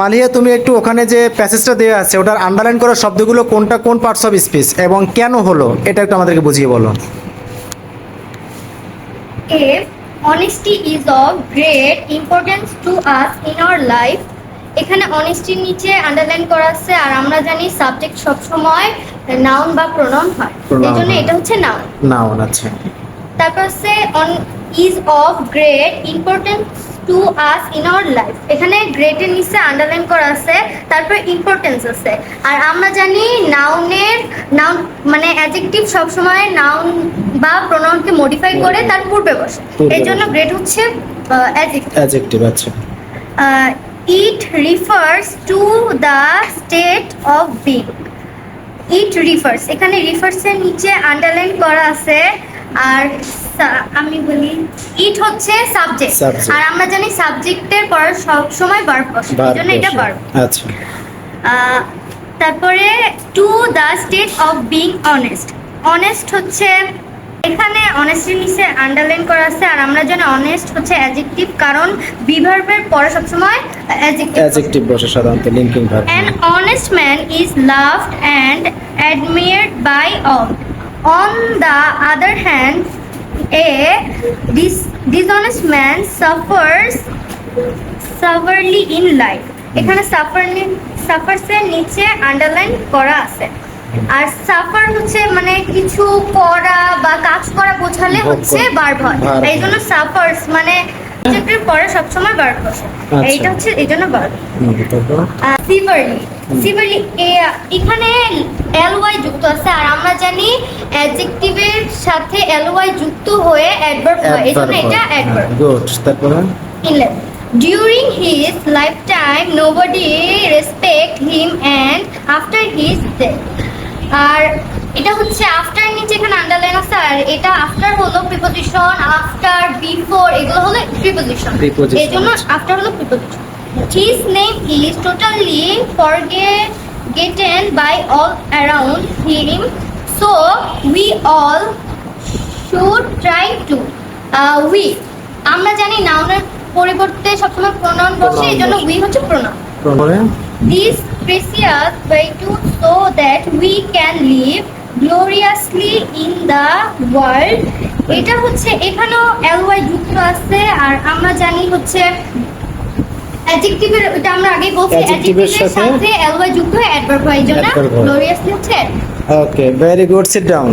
মালিয়া, তুমি একটু ওখানে যে প্যাসেজটা দেওয়া আছে ওটার আন্ডারলাইন করা শব্দগুলো কোনটা কোন পার্টস অফ স্পিচ এবং কেন হলো এটা একটু আমাদেরকে বুঝিয়ে বলো। If honesty is of great importance to us in our life, এখানে অনেস্টির নিচে আন্ডারলাইন করা আছে আর আমরা জানি সাবজেক্ট সব সময় নাউন বা প্রোনাউন হয়, Pronoun এজন্য হয়। এটা হচ্ছে নাউন। নাউন, আচ্ছা। তারপর হচ্ছে is of great importance to us in our life, এখানে গ্রেটের নিচে আন্ডারলাইন করা আছে, তারপর ইম্পর্টেন্স আছে। আর আমরা জানি নাউন মানে অ্যাডজেক্টিভ সবসময় নাউন বা প্রোনাউনকে মডিফাই করে তার পূর্বে বসে, পূর্বে এই জন্য বসে। গ্রেট হচ্ছে অ্যাডজেক্টিভ। অ্যাডজেক্টিভ, আচ্ছা। It refers to the state of being. It refers, এখানে রিফার্সের নিচে আন্ডারলাইন করা আছে। আর আমি বলি ইট হচ্ছে সাবজেক্ট, Subject. আর আমরা জানি সাবজেক্টের পর সব সময় ভার্ব বসে, এই জন্য এটা ভার্ব। আচ্ছা। তারপরে two the state of being honest. Honest হচ্ছে এখানে অনেস্টের নিচে আন্ডারলাইন করা আছে, আর আমরা জানি অনেস্ট হচ্ছে অ্যাডজেক্টিভ, কারণ বি ভার্বের পরে সবসময় অ্যাডজেক্টিভ। অ্যাডজেক্টিভ বসে সাধারণত linking verb. An honest man is loved and admired by all. On the other hand, a dishonest man suffers severely in life. এখানে suffers এর নিচে আন্ডারলাইন করা আছে। আর সাফার হচ্ছে মানে কিছু করা বা কাজ করা বোঝালে ভোগ হচ্ছে করা। ভার্ব হয়, Verb এই জন্য সাফার্স মানে সাবজেক্টের পরে সবসময় ভার্ব বসে, আচ্ছা। এইটা হচ্ছে এই জন্য ভার্ব। তারপর সিভারলি এখানে এলওয়াই যুক্ত আছে, আর আমরা জানি অ্যাডজেক্টিভের সাথে এলওয়াই যুক্ত হয়ে অ্যাডভার্ব হয়, এই জন্য এটা অ্যাডভার্ব। গুড। তারপরে ইনলেট during his life time nobody respect him and after his death. আর এটা হচ্ছে আফটার নিচে এখানে আন্ডারলাইন আছে, আর এটা আফটার হলো প্রিপোজিশন, আফটার বিফোর এগুলো হলো প্রিপোজিশন, Preposition, এই জন্য আচ্ছা। আফটার হলো preposition. His name is totally forgotten by all around him, so we all should try to. We আমরা জানি নাউনের পরিবর্তে সবসময় প্রোনাউন বসে, এই জন্য we হচ্ছে প্রোনাউন। তারপরে This precious virtue so that we can live gloriously in the world. এটা হচ্ছে এখানেও ly যুক্ত আছে, আর আমরা জানি হচ্ছে অ্যাডজেক্টিভের, এটা আমরা আগে বলছি Adjective-এর অ্যাডজেক্টিভের সাথে সাথে ly যুক্ত হয়ে অ্যাডভার্ব হয়, এই জন্য adverb হয়। গ্লোরিয়াসলি হচ্ছে adverb। ওকে, ভেরি গুড, সিট ডাউন।